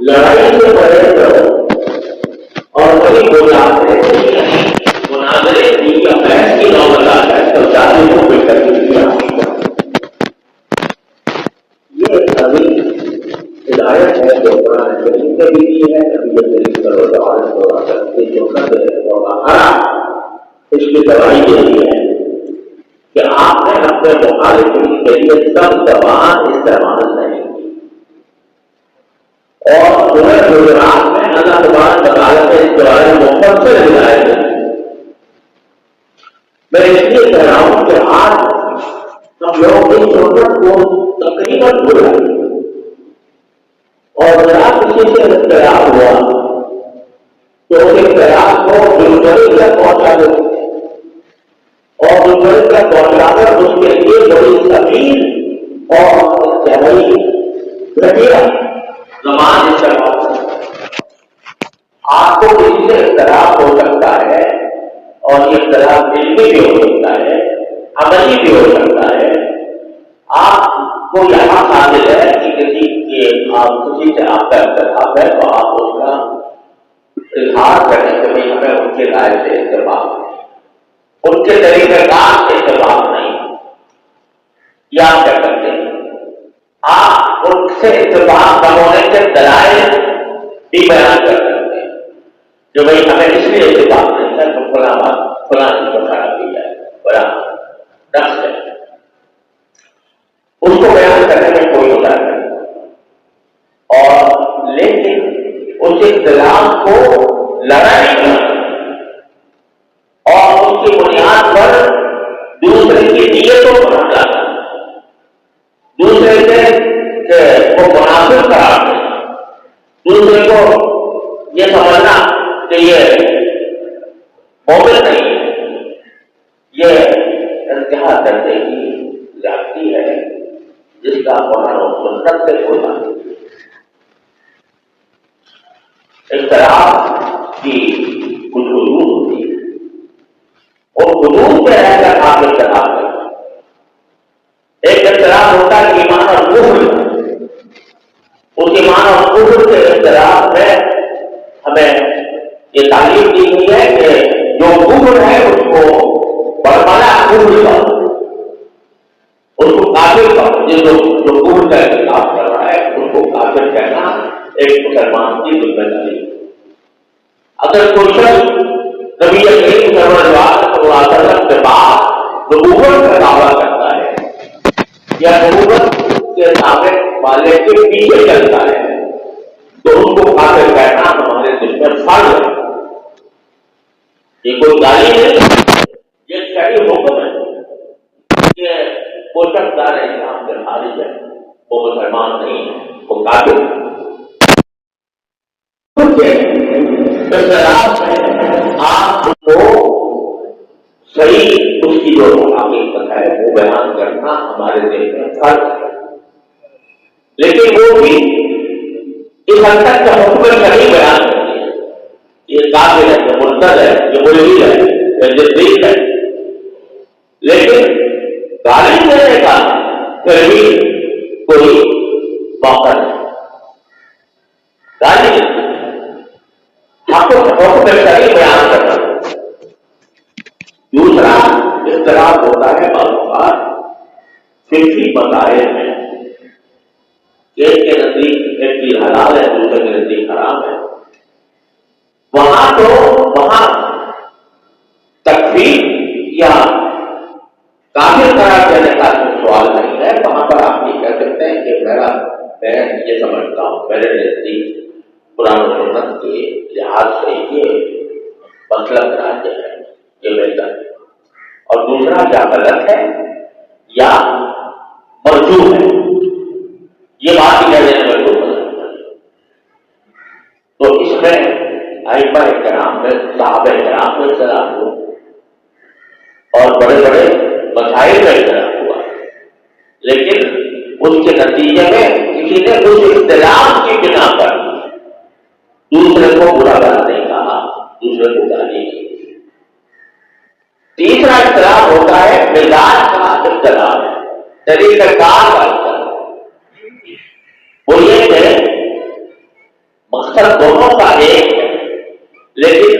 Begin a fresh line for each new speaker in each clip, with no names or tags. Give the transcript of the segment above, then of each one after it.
لڑائی سے پرہیز کرو اور وہی مناظرے کی یا بحث کی نوبت آ جائے تو چاہے وہ بہتر کی یہ ابھی ہدایت ہے جو قرآن کریم کے بھی دی ہے ابھی جو دلیل کرو جو اس کی دوائی یہی ہے کہ آپ نے اپنے مخالفین کے لیے سب زبان استعمال نہیں کی اور پورے گجرات میں اللہ تبارک و تعالیٰ نے اس کے بارے میں مفصل ہدایت دی. میں اس لیے کہہ رہا ہوں کہ آج ہم لوگ اس سنت کو تقریباً بھول رہے ہیں اور ذرا کسی سے اختلاف ہوا تو اس اختلاف کو بالکل تک پہنچا دو اور بالکل تک پہنچا کر اس کے لیے بڑی سبیر اور زمان استعمال. آپ کو کسی سے اختلاف ہو سکتا ہے اور یہ اختلاف علمی بھی ہو سکتا ہے عملی بھی ہو سکتا ہے. آپ کو یہاں حاصل ہے کہ کسی سے آپ کا اختلاف ہے تو آپ اس کا اظہار کریں کہ بھائی ہمیں ان کے رائے سے اتفاق نہیں ان کے طریقہ کار سے اتفاق نہیں یا کر سکتے ہیں. آپ ان سے اتفاق نہ ہونے کے دلائل بھی بیان کر سکتے ہیں جو بھائی ہمیں اس لیے اتفاق نہیں ہے تو فلاں چیز کو کھڑا کی جائے بڑا نقص ہے اس کو بیان کرنے میں کوئی ہوتا نہیں. اور لیکن اس اختلاف کو لڑا نہیں کرنا اور اس کی بنیاد پر دوسرے کی نیتوں کو ہٹانا دوسرے سے کو مناسب قرار دینا دوسرے کو یہ سمجھنا کہ یہ مومن نہیں ہے یہ انتہا درجے کی زیادتی ہے جس کا قرآن و سنت سے کوئی تعلق نہیں. اختلاف کی کچھ حدود ہوتی ہے اور حدود پہ رہ کر آپ اختلاف کریں. ایک اختلاف ہوتا ہے ایمان اور کفر اس ایمان اور کفر کے اختلاف میں ہمیں یہ تعلیم دی گئی ہے کہ جو کفر ہے اس کو برملا کفر کا اس کو کافر کا جو کفر کا اختلاف کر رہا ہے اس کو کافر کہنا ایک مسلمان کی ذمہ داری ہے. اگر کوئی شخص نبی کریم صلی اللہ علیہ وسلم کے بعد نبوت کا دعویٰ کرتا ہے یا نبوت کے دعوے والے کے پیچھے چلتا ہے تو اس کو کافر کہنا ہمارے دل میں فرض ہے. یہ کوئی گالی نہیں یہ صحیح حکم ہے کہ وہ شخص دار اسلام سے خارج ہے وہ مسلمان نہیں ہے وہ کافر ہے. آپ کو صحیح اس کی جو حقیقت ہے وہ بیان کرنا ہمارے دل میں فرض ہے. لیکن وہ بھی اس حد تک کا حکم صحیح بیان کرتی ہے یہ کافر ہے یہ مرتد ہے یہ ملحد ہے یہ زندیق ہے. لیکن گالی دینے کا پھر بھی کوئی موقع نہیں. گالی حکم صحیح بیان کرنا. دوسرا اختلاف ہوتا ہے معلومات فکری مسائل میں ایک کے نزدیک ایک چیز حلال ہے دوسرے کے نزدیک حرام ہے. وہاں تکفیر یا کافر قرار دینے کا سوال نہیں ہے. وہاں پر آپ یہ کہہ سکتے ہیں کہ میں یہ سمجھتا ہوں میرے نزدیک قرآن و سنت کے لحاظ سے یہ مطلب راج ہے یہ بہتر ہے اور دوسرا کیا غلط ہے یا مرجوح ہے یہ بات ہی کہہ دینے میں کوئی مطلب نہیں. تو اس میں ائمہ کرام میں صحابہ کرام میں اختلاف ہوا اور بڑے بڑے مسائل کا اختلاف ہوا لیکن اس کے نتیجے میں کسی نے اس اختلاف کی بنا پر دوسرے کو برا بھلا نہیں کہا دوسرے کو گالی نہیں. تیسرا اختلاف ہوتا ہے مزاج کا اختلاف طریقہ کار کا اختلاف. وہ یہ ہے مقصد دونوں کا ایک ہے، لیکن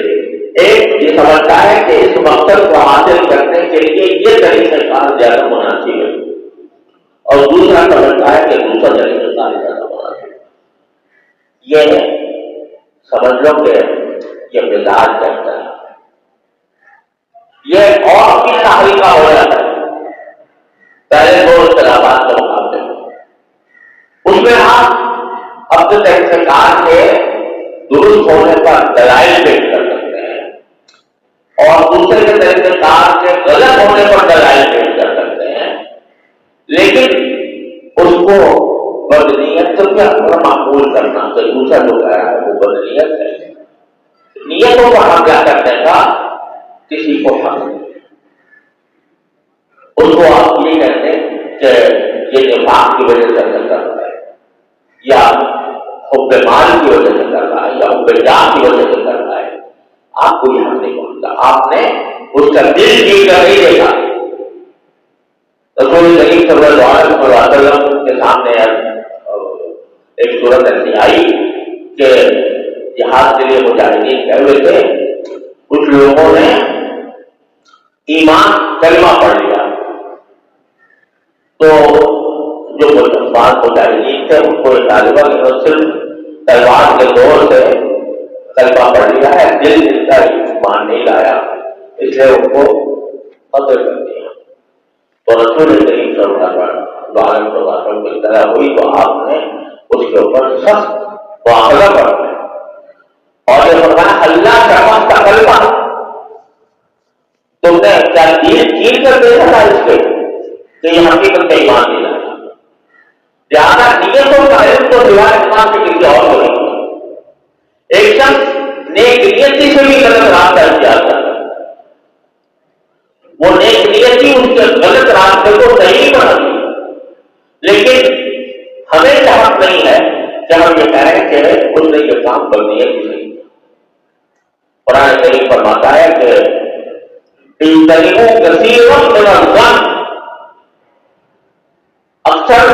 ایک یہ سمجھتا ہے کہ اس مقصد کو حاصل کرنے کے لیے یہ طریقہ کار زیادہ مناسب ہے، اور دوسرا سمجھتا ہے کہ دوسرا طریقہ کار زیادہ مناسب ہے۔ یہ سمجھ لو کہ یہ مزاج کرتا ہے، یہ اور بھی طریقہ ہو جاتا ہے پہلے دو اختلافات کے مقابلے میں۔ اس میں آپ اپنے طریقہ کار کے درست ہونے پر دلائل پیش کر سکتے ہیں، اور دوسرے کے طریقہ کار کے غلط ہونے پر دلائل پیش کر سکتے ہیں، لیکن اس کو بدنیت سے کیا معقول کرنا کہ دوسرا جو کہہ رہا ہے وہ بدنیت ہے۔ نیتوں کا ہم کیا کرنے کا کسی کو حق نہیں، اس کو آپ یہ کہتے ہیں کہ یہ نفاق کی وجہ سے کر رہا ہے، یا حب مال کی وجہ سے کر رہا ہے، یا حب جان کی وجہ سے کر رہا ہے، آپ کو یہ حق نہیں پہنچتا۔ آپ نے اس کا دل جی کر نہیں دیکھا۔ رسول کریم صلی اللہ علیہ وسلم کے سامنے ایک صورت ایسی آئی کہ جہاد کے لیے مجاہدین کہہ ہوئے تھے، کچھ لوگوں نے ایمان کلمہ پڑھ لیا، تو جو مجاہدین تھے ان کو طالبہ نے صرف تلوار کے دور سے کلمہ پڑھ لیا ہے، دل کا ایمان نہیں لایا، اس لیے ان کو قتل کر دیا۔ تو رسول کریم صلی اللہ علیہ وسلم کی طرح ہوئی تو آپ نے اس کے اوپر سخت مواخذہ کر دیا، اور یہ فرمایا اللہ کا کلمہ تم نے کیا چیل کر دیکھا تھا اس کے کہ یہ حقیقت کا ایمان نہیں لایا۔ زیادہ نیتوں کا علم تو سوائے ایمان سے کسی اور کو نہیں۔ ایک شخص نیک نیتی سے بھی غلط راستہ اختیار کرتا ہے، وہ نیک نیتی اس کے غلط راستے کو صحیح بنا دی، لیکن ہمیں یہ حق نہیں ہے کہ ہم یہ کہیں کہ اس نے یہ کام بدنیت ہی نہیں کیا۔ قرآن کریم فرماتا ہے کہ اکثر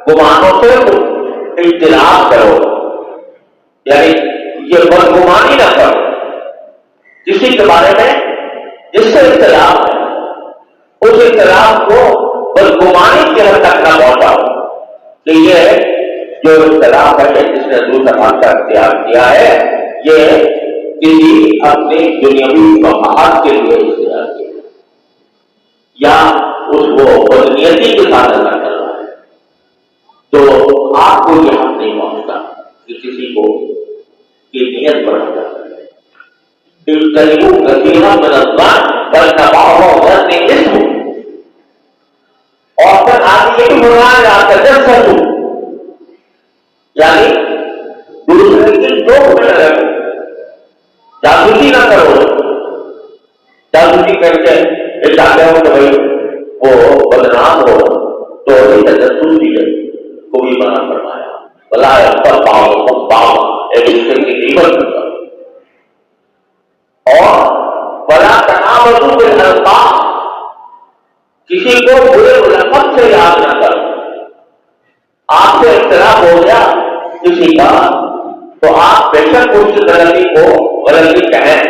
گمانوں سے اجتناب کرو، یعنی یہ بدگمانی نہ کرو کسی کے بارے میں جس سے اختلاف ہے، اس اختلاف کو بدگمانی کی حد تک نہ پہنچاؤ کہ یہ جو اختلاف ہے جس نے دوسرا راستہ اختیار کیا ہے یہ کسی اپنی دنیاوی مفاد کے لیے اختیار کیا یا اس کو بدنیتی کے ساتھ ادا کر رہا ہے، تو آپ کو یہ حق نہیں پہنچتا کہ کسی کو کی نیت پر ہو جاتا ہے۔ اور پھر آپ یہ بھی بنایا جاتا ہے یعنی دوسرے کی چوک میں رہو، جاسوسی نہ کرو۔ جاسوسی کر کے یہ چاہتے ہو کہ بھائی وہ بدنام ہو تو تجسس بھی کو بھی منع فرمایا، بلا پر پاؤ ایک دوسرے کی قیمت کرتا اور بلا تنابزوا بالالقاب، کسی کو برے لقب سے یاد نہ کرو۔ آپ سے اختلاف ہو گیا کسی کا تو آپ بے شک اس کی غلطی کو غلطی کہیں،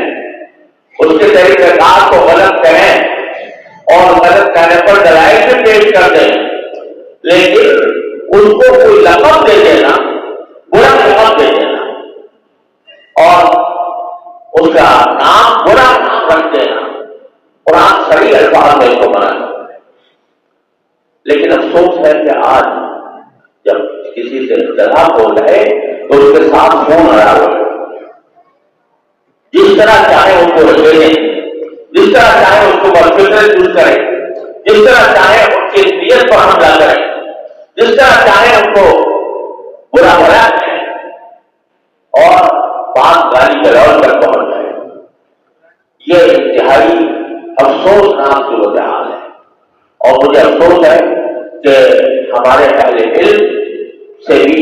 اس کے طریقہ کار کو غلط کہیں اور غلط کہنے پر دلائل سے پیش کر دیں، لیکن اس کو کوئی لقب دے دینا، برا لقب دے دینا اور اس کا نام برا نام رکھ دینا، قرآن صحیح الفاظ میں اس کو منع کرتا ہے۔ لیکن افسوس ہے کہ آج جب کسی سے اختلاف ہو جائے تو اس کے ساتھ فون آیا ہو، جس طرح چاہے اس کو رکھے دیں، جس طرح چاہے اس کو برفکر یوز کریں، جس طرح چاہے ان کی نیت پر حملہ کریں، جس طرح چاہے ان کو برا بھلا کریں اور بات گالی گلوچ تک پہنچ جائے۔ یہ انتہائی افسوسناک صورتحال ہے، اور مجھے افسوس ہے کہ ہمارے اہل علم سے بھی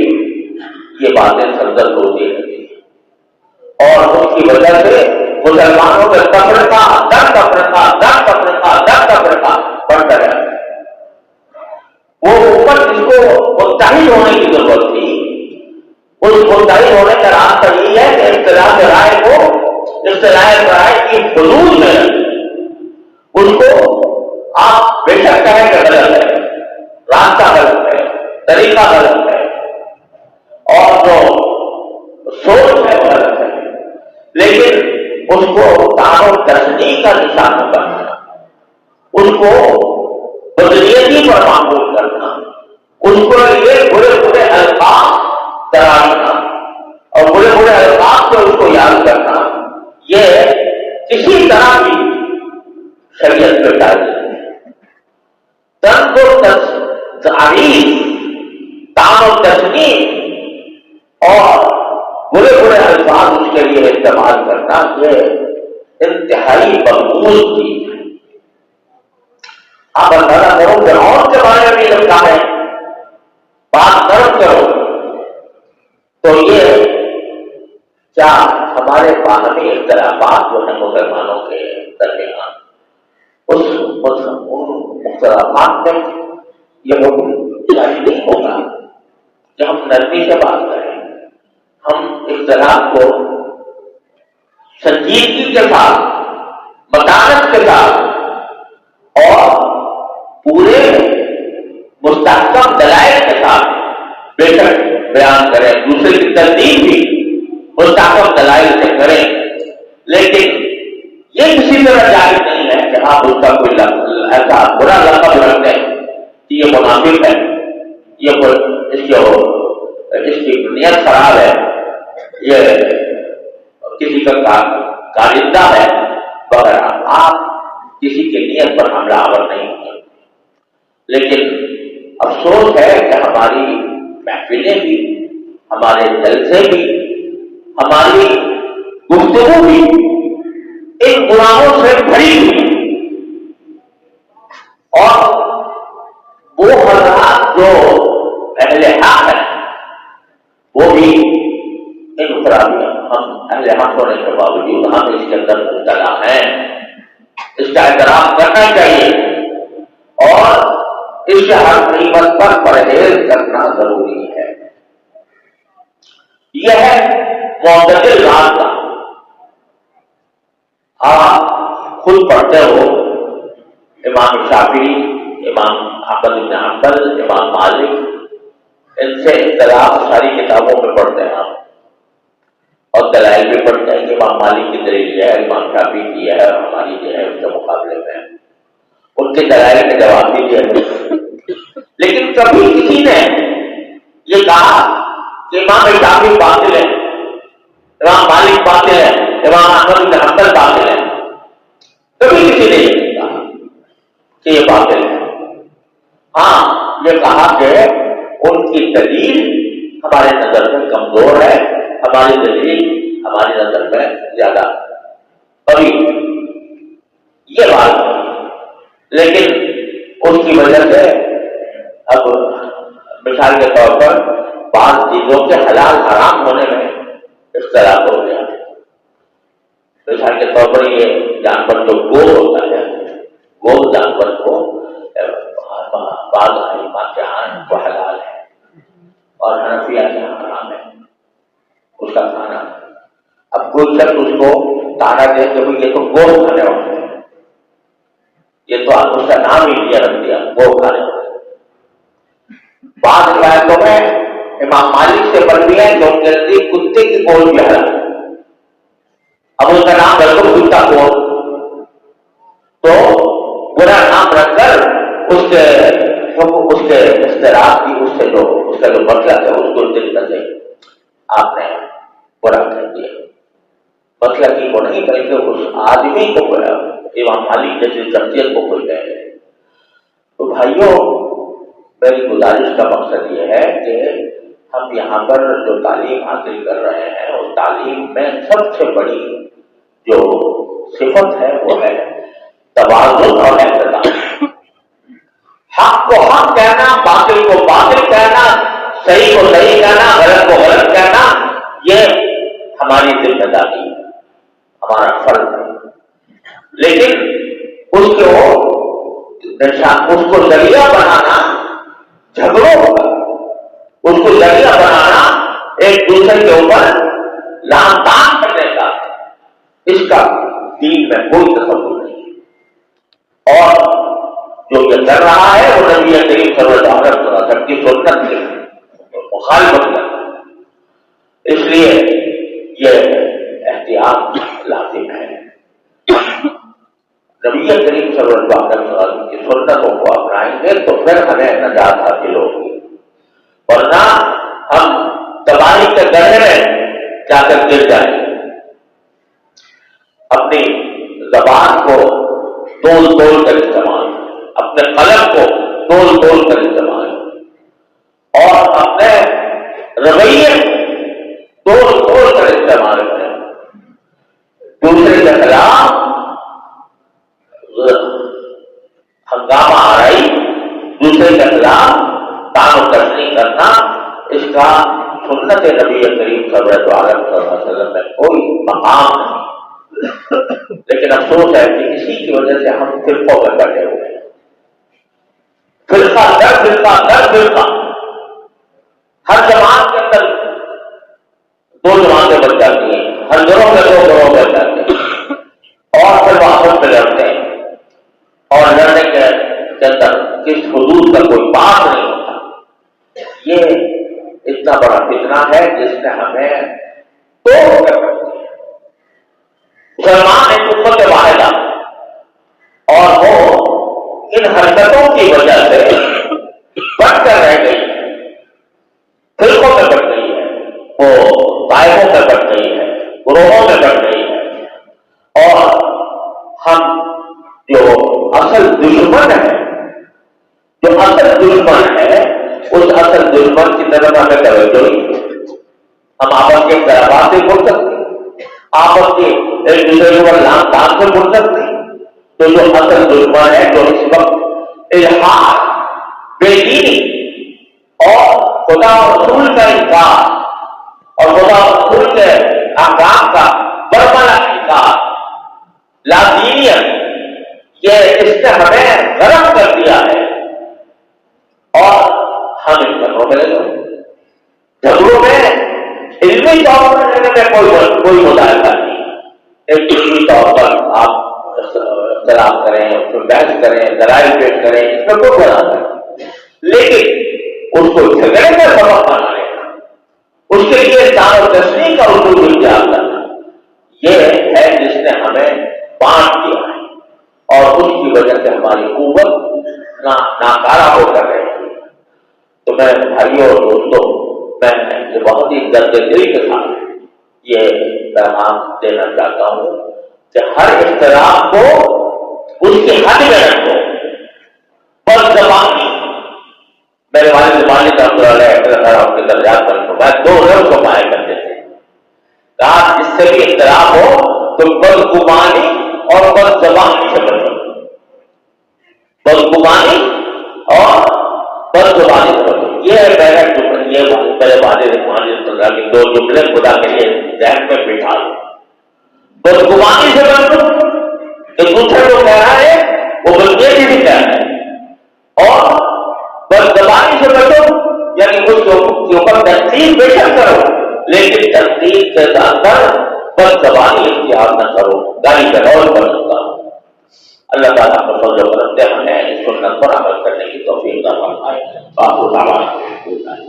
یہ باتیں سرزد ہوتی رہتی ہیں، اور اس کی وجہ سے مسلمانوں کا تفرقہ بڑھتا رہا ہے۔ وہ اوپر جس کو متحد ہونے کی ضرورت تھی اس منتحل ہونے کا راستہ یہ ہے کہ اختلاف رائے کو اختلاف رائے کی حدود میں اس کو آپ بے شک کہیں کہ غلط ہے، راستہ غلط ہے، طریقہ غلط ہے اور جو سوچ ہے وہ غلط ہے، لیکن اس کو تعارف تشریح کا نشان کرنا، اس کو بدریتی پر معمول کرنا، اس کو یہ برے برے الفاظ تراشنا اور برے برے الفاظ سے اس کو یاد کرنا، یہ کسی طرح کی شریعت پہ ڈال دیتے ہیں۔ تن و تعریف، تام و تشریح اور برے برے الفاظ اس کے لیے استعمال کرنا یہ انتہائی مقبول چیز ہے۔ آپ اندازہ کرو فرعون کے بارے میں لگتا ہے بات کرو تو یہ کیا ہمارے باہمی اختلافات جو ہیں مسلمانوں کے درمیان اس مختلفات میں یہ جاری نہیں ہوگا کہ ہم نرمی سے بات کریں، ہم اختلاف کو سنجیدگی کے ساتھ، متانت کے ساتھ اور پورے مستحکم دلائل کے ساتھ بے شک بیان کریں، دوسرے کی تصدیق بھی مستحکم دلائل سے کریں، لیکن یہ کسی طرح جائز نہیں ہے کہ آپ اس کا کوئی ایسا برا لقب رکھ دیں کہ یہ منافق ہے، یہ اس کی نیت خراب ہے، یہ کسی کا کارندہ ہے وغیرہ۔ آپ کسی کی نیت پر حملہ آور نہیں ہوتے، لیکن افسوس ہے کہ ہماری محفلیں بھی، ہمارے جلسے بھی، ہماری گفتگو بھی ان گناہوں سے بھری ہوئی، اور وہ حضرات جو اہل حق ہیں وہ بھی ان خرابیاں، ہم اہل حق ہونے کے باوجود ہم اس کے اندر مبتلا ہیں، اس کا اعتراف کرنا چاہیے اور اس سے ہر قیمت پر پرہیز کرنا ضروری ہے۔ یہ ہے معتدل راستہ۔ آپ خود پڑھتے ہو امام شافعی، امام احمد بن حنبل، امام مالک، ان سے اختلاف ساری کتابوں میں پڑھتے ہیں آپ، اور دلائل بھی پڑھتے ہیں کہ امام مالک کی دلیل یہ ہے، امام شافعی کی ہے، ہماری جو ہے اس کے مقابلے میں ان کے دلائل کے جواب بھی دیا۔ لیکن کبھی کسی نے یہ کہا کہ امام شافعی باطل ہے، امام مالک باطل ہے، امام احمد بن حنبل باطل ہے، کبھی کسی نے یہ نہیں کہا کہ یہ باطل ہے۔ ہاں یہ کہا کہ ان کی دلیل ہمارے نظر میں کمزور ہے، ہماری دلیل ہماری نظر میں زیادہ، کبھی یہ بات ہے۔ لیکن اس کی وجہ سے اب مثال کے طور پر بعض چیزوں کے حلال حرام ہونے میں اختلاف ہو گیا۔ مثال کے طور پر یہ جانور جو گو ہوتا ہے، گو جانور کو بعض ائمہ کے یہاں کو حلال ہے اور حنفیہ کے یہاں حرام ہے اس کا کھانا۔ اب کوئی شخص اس کو تانا دے کہ یہ تو گو کھانے والے ہیں، یہ تو آپ اس کا نام ہی لیا رکھ دیا گو کھانے والے۔ بعض روایتوں میں امام مالک سے بڑھتی ہے جو ان کے نزدیک کتے کی گول بھی حلال ہے، اب اس کا نام رکھ دو کتا گول، تو برا نام رکھ کر اس کے اختلاف کی اس کا جو مطلب ہے اس کو دل سے آپ نے برا کر دیا۔ مطلب کی کو نہیں بلکہ اس آدمی کو برا، امام مالک جیسی شخصیت کو کوئی کہے۔ تو بھائیوں میری گزارش کا مقصد یہ ہے کہ ہم یہاں پر جو تعلیم حاصل کر رہے ہیں اس تعلیم میں سب سے بڑی جو صفت ہے وہ ہے توازن اور احترام۔ حق کو حق کہنا، باطل کو باطل کہنا، صحیح کو صحیح کہنا، غلط کو غلط کہنا، یہ ہماری ذمہ داری ہے، ہمارا فرض ہے۔ لیکن اس کو ذریعہ بنانا جھگڑوں کا، اس کو ذریعہ بنانا ایک اس لیے یہ احتیاط لازم ہے. نبی کریم صلی اللہ علیہ وسلم کی سنتوں کو اپنائیں گے تو پھر ہمیں نجات حاصل ہوگی، ورنہ ہم تباہی کے گڑھے میں جا کر گر جائیں گے. اپنی زبان کو تول کر استعمال، اپنے قلم کو تول کر استعمال، اور اپنے رویے تول کر استعمال کریں. دوسرے کے خلاف ہنگامہ آرائی، دوسرے کے خلاف تان و تشنی کرنا، اس کا سنت نبی کریم صلی اللہ علیہ وسلم میں کوئی مقام نہیں. لیکن افسوس ہے کہ اسی کی وجہ سے ہم فرقوں میں بٹے ہوئے ہیں. فرقہ در فرقہ ہر جماعت کے اندر دو جماعتیں بن جاتی ہیں، ہر گروہ میں دو گروہ بن جاتے ہیں، اور پھر واپس میں لڑتے ہیں، اور لڑنے کے اندر کس حدود کا کوئی بات نہیں ہوتا. یہ اتنا بڑا فتنہ ہے جس نے ہمیں توڑ کر رکھ دیا. مسلمان ایک امت واحدہ، اور وہ ان حرکتوں کی وجہ سے بٹ کر رہ گئی، فرقوں میں بٹ گئی ہے، وہ طائفوں میں بٹ گئی ہے، گروہوں میں بٹ گئی ہے. اور ہم جو اصل دشمن ہے اس اصل دشمن کی طرف ہمیں توجہ نہیں. ہم آپس کے اختلافات سے بول سکتے ہیں، آپس کے ایک دوسرے پر لان تان سے بول سکتے ہیں. تو جو اصل دشمن ہے، جو اس وقت الحاد، بے دینی اور خدا و رسول کا انکار اور خدا و رسول کے احکام کا برملا انکار، لادینیت، یہ اس نے ہمیں غرق کر دیا ہے. اور ہم ان جھگڑوں میں علمی طور پر لینے میں کوئی مظاہرہ نہیں. ایک علمی طور پر آپ اختلاف کریں، اس میں بحث کریں، دلائل پیش کریں، اس میں کوئی بنا نہیں. لیکن اس کو جھگڑے کا سبب بنا لینا، اس کے لیے دان و دشنی کا اصول اختیار کرنا، یہ ہے جس نے ہمیں بانٹ دیا ہے. اور اس کی وجہ سے ہماری قوت ناکارہ ہو کر رہی ہے. تو میں بھائیوں اور دوستوں، میں یہ بہت ہی درد دل کے ساتھ یہ پیغام دینا چاہتا ہوں کہ ہر اختلاف کو اس کی حد میں رکھو. بد زبانی، میرے والد زبانی کا آپ کے درجات پر میں 2 رنگ کو پائے کرتے تھے. کہا جس سے بھی اختلاف ہو تو بدگمانی اور بد زبانی سے بچو. بدگمانی اور بد زبانی سے بچو. یہ ہے پہلا جملہ. یہ میرے والد کے 2 جملے خدا کے لیے ذہن میں بٹھا دو. بدگمانی سے بچو کہ دوسرے کو کہہ رہا ہے وہ بدگمانی بھی کہہ رہا ہے. اور بد زبانی سے بچو، یعنی اس کے اوپر تنقید بے شک کرو، لیکن تنقید کے اندر بد زبانی اختیار نہ کرو، گالی گلوچ کر سکتا ہوں. اللہ تعالیٰ کو فضل و کرم سے ہمیں اس سنت پر عمل کرنے کی توفیق عطا فرمائے. باقی دعوانا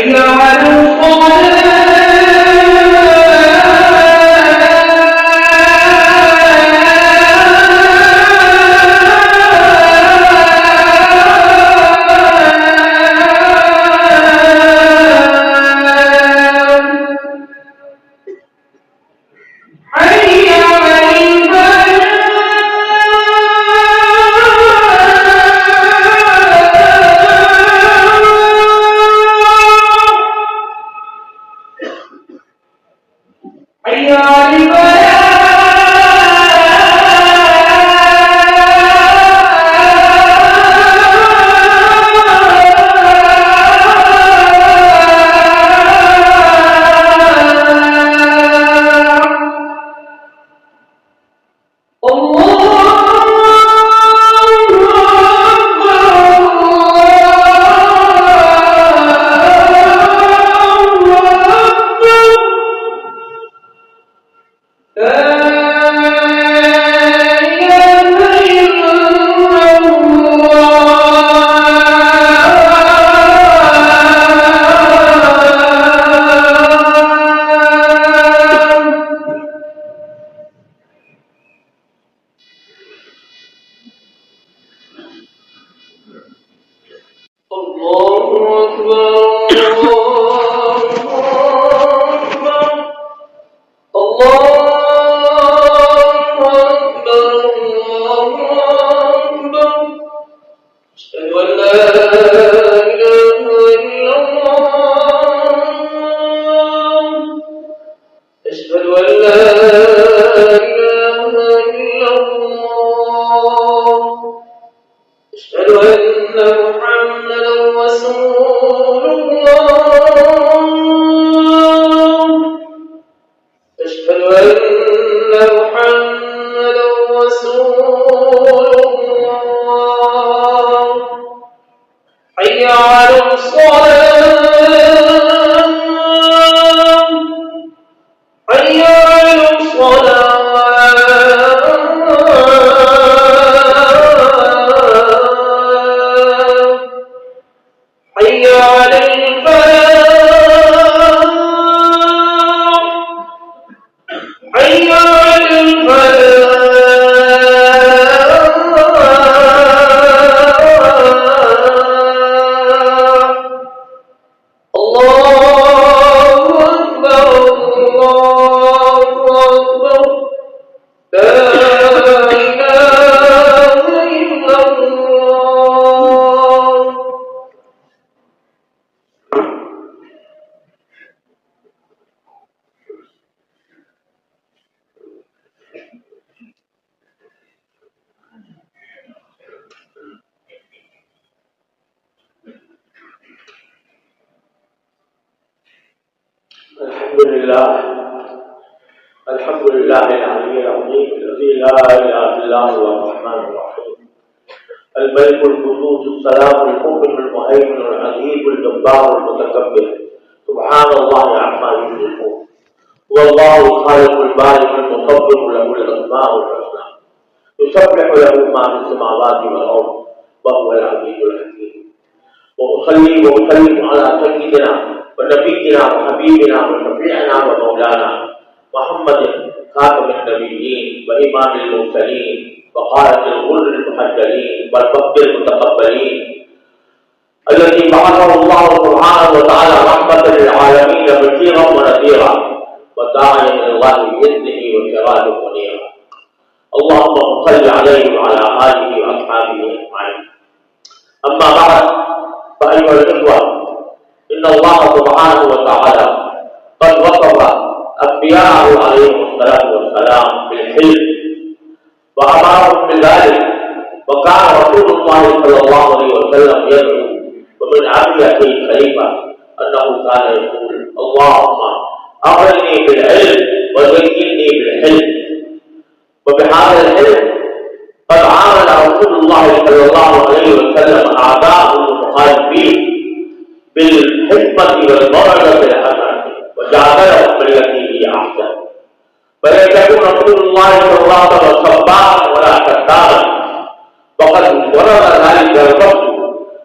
حي على الحمد لله العلي العظيم الذي لا اله الا هو الرحمن الرحيم الملك القدوس السلام المؤمن المهيمن العزيز الجبار المتكبر سبحان الله عما يشركون هو الله الخالق البارئ المصور له الاسماء الحسنى يسبح له ما في السماوات والارض وهو العزيز الحكيم واصلي واسلم على سيدنا ونبينا وحبيبنا وشفيعنا ومولانا محمد خاتم النبيين وإمام المرسلين وقائد الغر المحجلين والفقد المتقبلين الذي بعثه الله سبحانه وتعالى رحمة للعالمين بشيرا ونذيرا وداعيا إلى الله بإذنه وسراجا منيرا اللهم صل عليه وعلى آله وأصحابه أجمعين. أما بعد فأيها الإخوة إن الله سبحانه وتعالى قد وصف أنبياءه عليهم الصلاة والسلام بالحلم وأمرهم بذلك وكان رسول الله صلى الله عليه وسلم يدعو ومن أبيته الخليفة أنه كان يقول اللهم أغنني بالعلم وزينني بالحلم. وبهذا الحلم قد عامل رسول الله صلى الله عليه وسلم أعداءه المخالفين بالحكمة والموعظة الحسنة وجادلهم بالتي هي أحسن. فلن يكون رسول الله صلى الله عليه وسلم صباحا ولا كذابا وقد ورد ذلك الفصل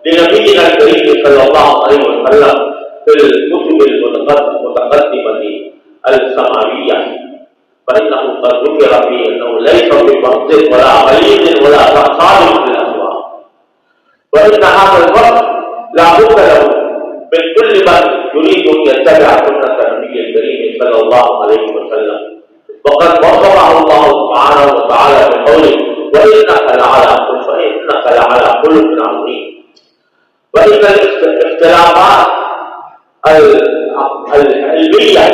لنبينا الكريم صلى الله عليه وسلم في الكتب المتقدمة السماوية، فإنه قد ذكر فيه أنه ليس بفرد ولا غليظ ولا صخاب في الأسواق، وإن هذا الفرد لا بد له من كل من يريد أن يتبع سنة النبي الكريم صلى الله عليه وسلم. وقد وصفه الله سبحانه وتعالى بقوله: وإنك لعلى خلق عظيم. وإن الاختلافات العلمية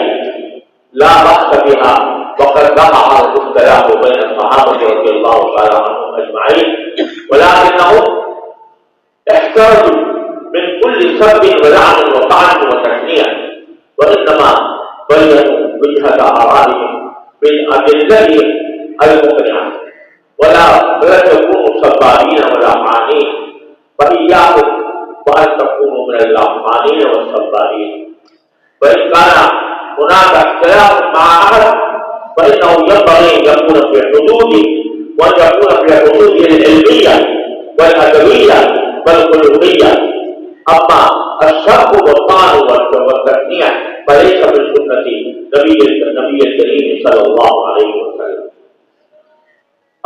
لا بأس بها، وقد وقع الاختلاف بين الصحابة رضي الله تعالى عنهم أجمعين، ولكنهم احترزوا من كل سب ولعن وطعن وتشنيع، وإنما بينوا وجهة آرائهم بالأدلة المقنعة، ولا تكونوا سبابين ولا عانين، فإياكم وأن تكونوا من اللعانين والسبابين. وإن كان هناك اختلاف مع أحد فإنه ينبغي أن يكون في حدود، وأن يكون في حدود العلمية والأدبية والخلقية. أما الشق والطعن والتشنيع فليس من سنة النبي الكريم صلى الله عليه وسلم.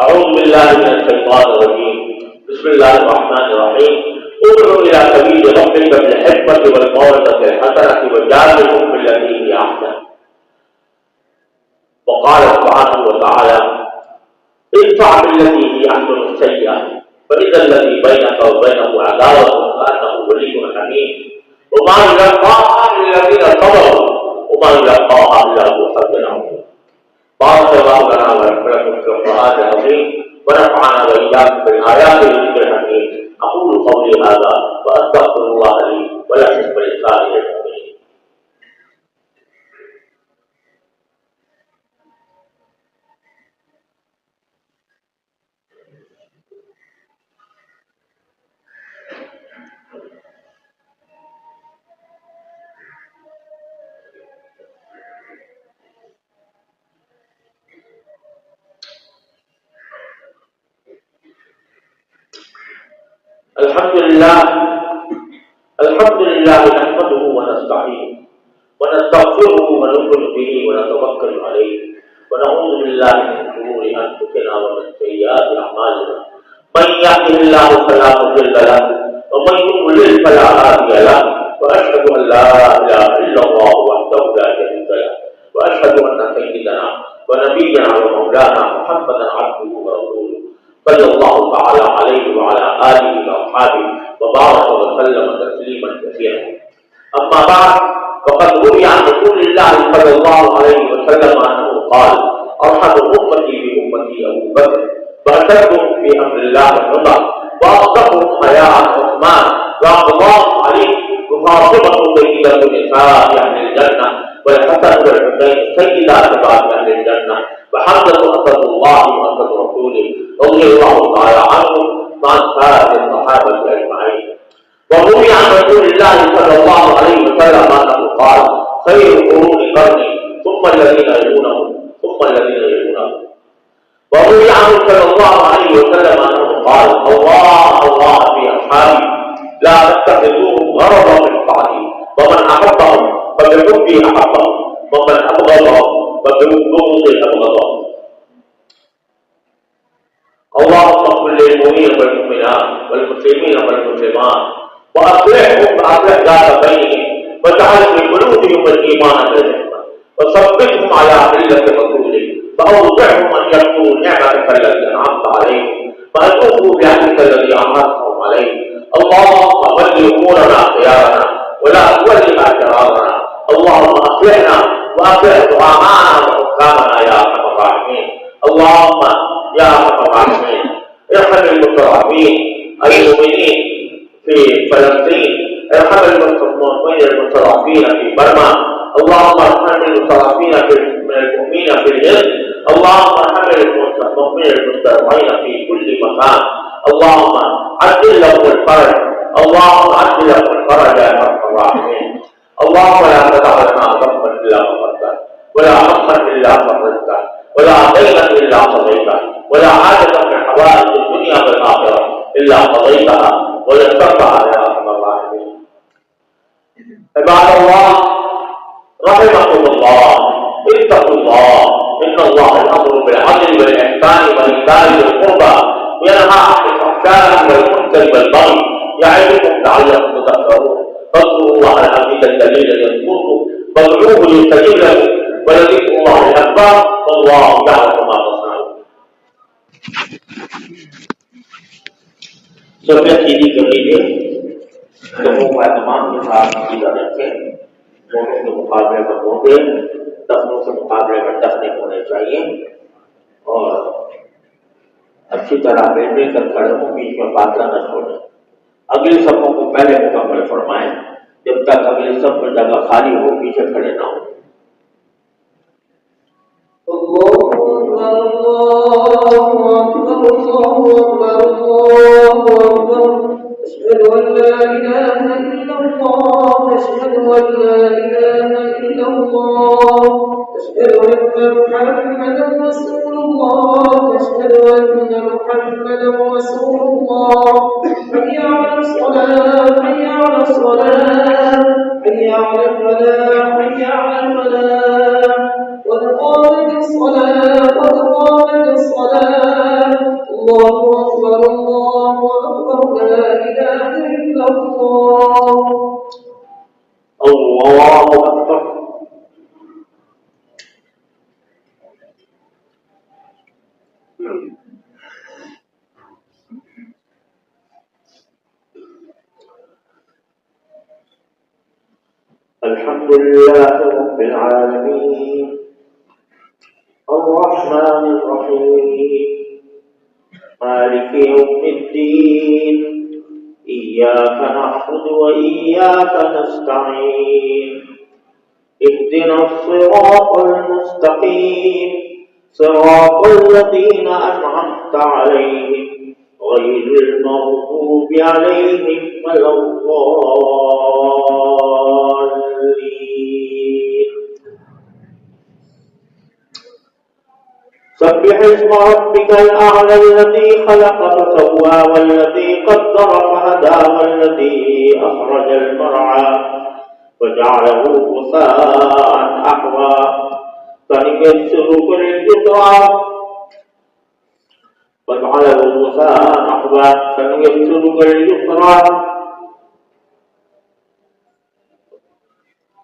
أعوذ بالله من الشيطان الرجيم. بسم الله الرحمن الرحيم. ادع إلى سبيل ربك بالحكمة والموعظة الحسنة وجادلهم بالتي هي أحسن. وقال سبحانه وتعالى: ادفع بالتي هي أحسن السيئة فإذا الذي بينك وبينه عداوة كأنه ولي حميم وما يلقاها إلا الذين صبروا وما يلقاها إلا ذو حظ عظيم. بارك الله لنا ولكم في القرآن العظيم، ونفعنا وإياكم بالآيات والذكر الحكيم. أقول قولي هذا وأستغفر الله لي ولكم ولسائر المؤمنين. الحمد لله نحمده ونستعينه ونستغفره ونؤمن به ونتوكل عليه ونعوذ بالله من شرور أنفسنا ومن سيئات أعمالنا. من يهده الله فلا مضل له ومن يضلل فلا هادي له، وأشهد أن لا إله إلا الله وحده لا شريك له، وأشهد أن سيدنا ونبينا ومولانا محمدا عبده ورسوله صلى الله تعالى عليه وعلى آله وأصحابه وبارك وسلم تسليما كثيرا. أما بعد، فقد روي عن رسول الله صلى الله عليه وسلم أنه قال: أرحم أمتي بأمتي أبو بكر، وأشدهم في أمر الله عمر، وأصدقهم حياء عثمان، وأقضاهم علي، وفاطمة سيدة نساء أهل الجنة، والحسن والحسين سيدا شباب أهل الجنة، وحمزة أسد الله وأسد رسوله رضي الله تعالى عنهم مع سائر الصحابة أجمعين. وروي عن رسول الله صلى الله عليه وسلم أنه قال: خير القرون قرني ثم الذين يلونهم ثم الذين يلونهم. وروي عنه صلى الله عليه وسلم أنه قال: الله في أصحابي لا تتخذوهم غرضا من بعدي، ومن أحبهم فبحبي أحبهم، ومن أبغضهم فببغضي أبغضهم. اللهم اغفر للمؤمنين والمؤمنات والمسلمين والمسلمات وأصلحهم وأصلح ذات بينهم، واجعل في قلوبهم الإيمان والحكمة، وثبتهم على ملة رسولك، وأوزعهم أن يذكروا نعمتك التي أنعمت عليهم، وأن يوفوا بعهدك الذي عاهدتهم عليه. اللهم ول أمورنا خيارنا ولا تولها شرارنا. اللهم أصلحنا وأصلح دعاءنا وحكامنا يا أرحم الراحمين. اللهم يا أرحم الراحمين ارحم المستضعفين المؤمنين في فلسطين، ارحم المستضعفين في برما. اللهم ارحم المستضعفين من المؤمنين في الهند. اللهم ارحم المؤمنين المستضعفين في كل مكان. اللهم عجل لهم الفرج، اللهم عجل لهم الفرج يا ارحم الراحمين. اللهم لا تدع لنا ذنبا الا غفرته، ولا هما الا فرجته، ولا دينا الا قضيته، ولا حاجة من حوائج الدنيا والآخرة الا قضيتها ويسرتها يا ارحم الراحمين. عباد اللہ رحمكم الله اتقوا الله ان الله يأمر بالعدل والاحسان وايتاء ذي القربى وينهى عن الفحشاء والمنكر والبغي يعظكم لعلكم تذكرون فاذكروا الله العظيم الجليل يذكركم وادعوه يستجب لكم ولذكر الله اكبر والله يعلم ما تصنعون. سب سیدھی کر لیجیے لوگوں کو اہتمام کے ساتھ سیدھا رکھیں. دونوں کے مقابلے میں ہوتے دفنوں کے مقابلے میں دفنے ہونے چاہیے اور اچھی طرح بیٹھے کر کھڑے ہوں بیچ میں فاصلہ نہ چھوڑیں. اگلی صفوں کو پہلے مکمل فرمائیں جب تک اگلی صف میں جگہ خالی ہو پیچھے کھڑے نہ ہو.
أشهد أن لا إله إلا الله أشهد أن لا إله إلا الله أشهد أن محمدا رسول الله أشهد أن محمدا رسول الله. حي على الصلاة حي على الصلاة حي على الفلاح حي على الفلاح قد قامت الصلاة قد قامت الصلاة. الله أكبر الله أكبر لا إله إلا الله.
الله أكبر. الحمد لله رب العالمين الرحمن الرحيم مالك يوم الدين إياك نعبد وإياك نستعين اهدنا الصراط المستقيم صراط الذين أنعمت عليهم غير المغضوب عليهم ولا الضالين. سبح اسم ربك الأعلى الذي خلق فسوى والذي قدر فهدى والذي أخرج المرعى وجعله غثاء أحوى فنيسرك لليسرى وجعله غثاء أحوى فنيسرك لليسرى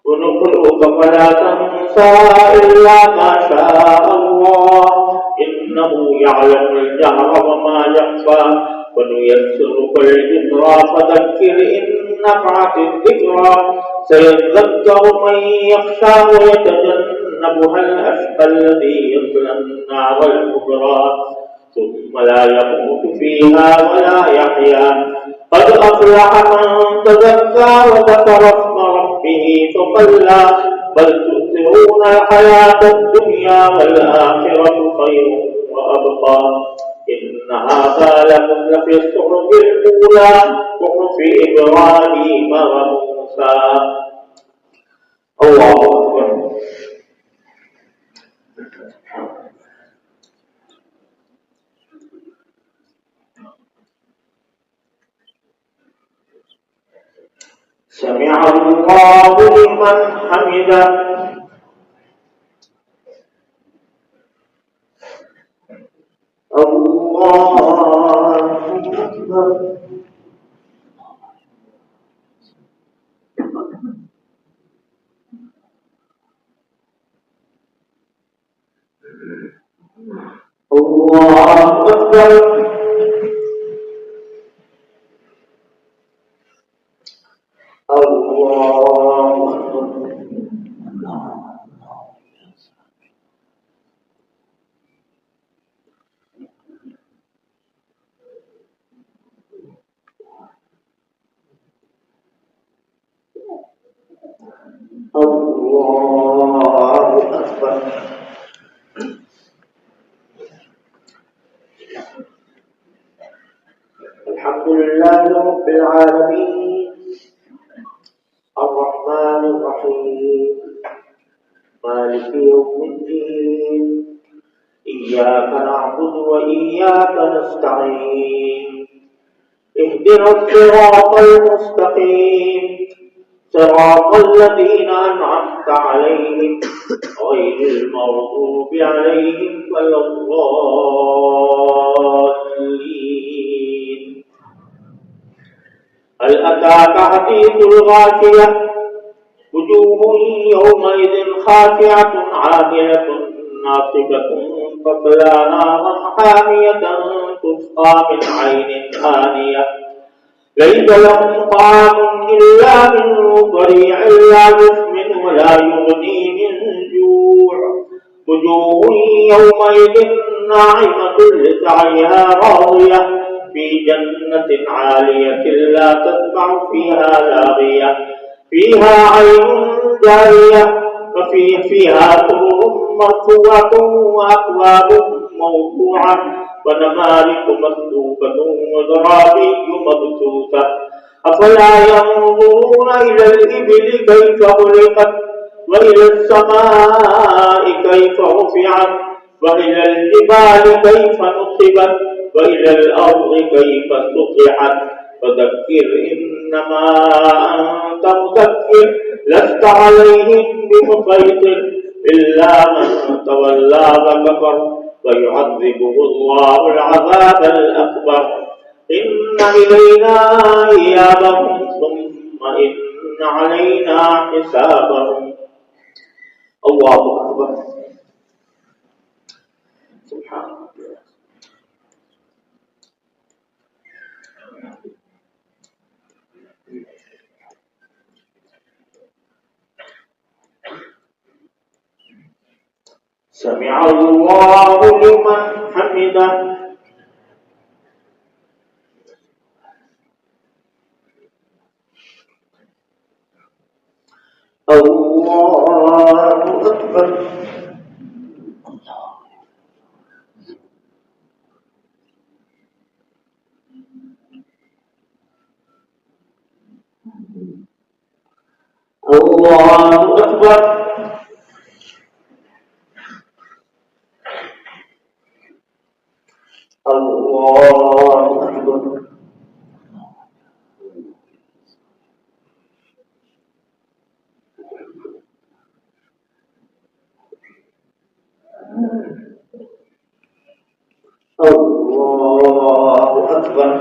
ونقرئك فلا تنسى إلا ما شاء الله إنه يعلم الجهر وما يخفى ونيسرك لليسرى فذكر إن نفعت الذكرى سيذكر من يخشى ويتجنبها الأشقى الذي يصلى النار الكبرى ثم لا يموت فيها ولا يحيا. قد أفلح من تزكى وذكر اسم ربه فصلى بل تؤثرون الحياة الدنيا والآخرة خير وأبقى إن هذا لكم لفي الصحف الأولى صحف إبراهيم وموسى. الله أكبر. سمع الله لمن حمده. الله أكبر. الله أكبر. الحمد لله رب العالمين الرحمن الرحيم مالك يوم الدين إياك نعبد وإياك نستعين اهدنا الصراط المستقيم صراط الذين أنعمت عليهم غير المغضوب عليهم ولا الضالين. هل أتاك حديث الغاشية وجوه يومئذ خاشعة عاملة ناصبة تصلى نارا حامية تسقى من عين آنية ليس لهم طعام إلا من ضريع لا يسمن ولا يغني من جوع وجوه يومئذ ناعمة لسعيها راضية في جنة عالية لا تسمع فيها لاغية فيها عين جارية فيها سرر مرفوعة وأكواب موضوعة ونمارق مصفوفة وزرابي مبثوثة أفلا ينظرون إلى الإبل كيف خلقت وإلى السماء كيف رفعت وإلى الجبال كيف نصبت وإلى الأرض كيف سطحت فذكر إنما أنت مذكر لست عليهم بمسيطر إلا من تولى وكفر ويعذبه الله العذاب الأكبر إن إلينا إيابهم ثم إن علينا حسابهم. الله أكبر. سبحان الله. سمع الله لمن حمده. الله أكبر. الله أكبر. الله أكبر. الله أكبر.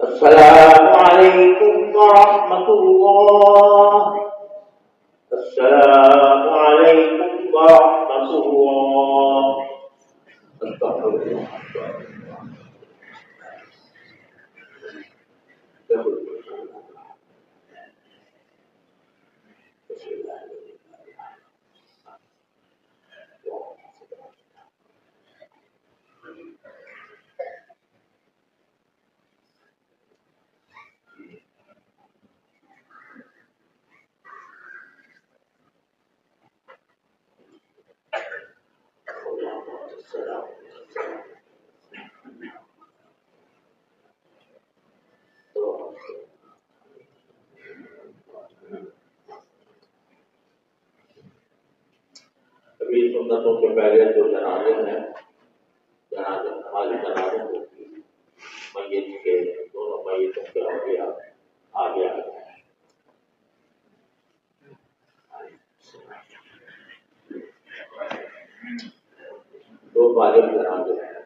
السلام عليكم ورحمة الله. السلام عليكم ورحمة الله. استغفر الله. ابھی سنتوں کے پہلے جو جنازے ہیں، جنازے ہماری جنازوں کو میت کے دونوں میتوں کے آگے آگے دو بالغ جنازے ہیں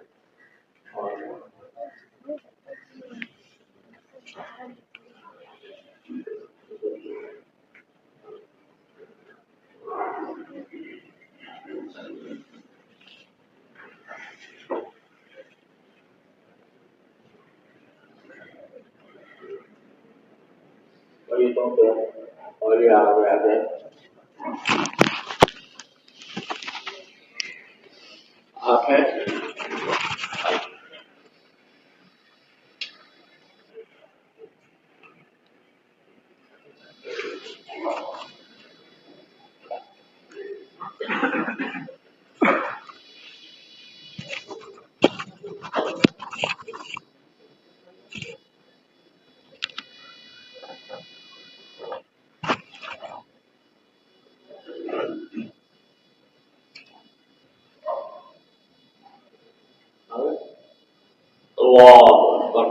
اور فریضوں کے اولیاء وغیرہ آپ ہیں اللہ اکبر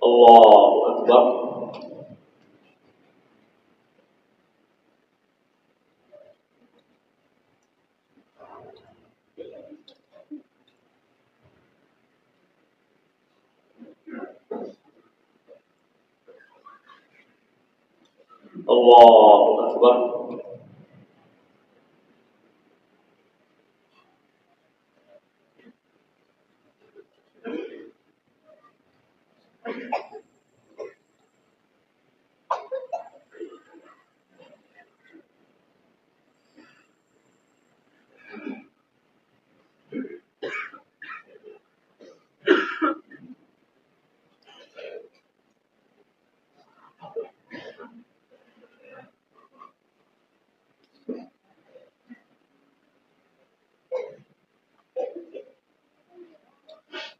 اللہ اکبر اللہ اکبر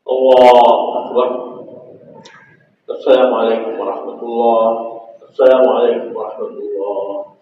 اللہ اکبر السلام علیکم ورحمۃ اللہ السلام علیکم ورحمۃ اللہ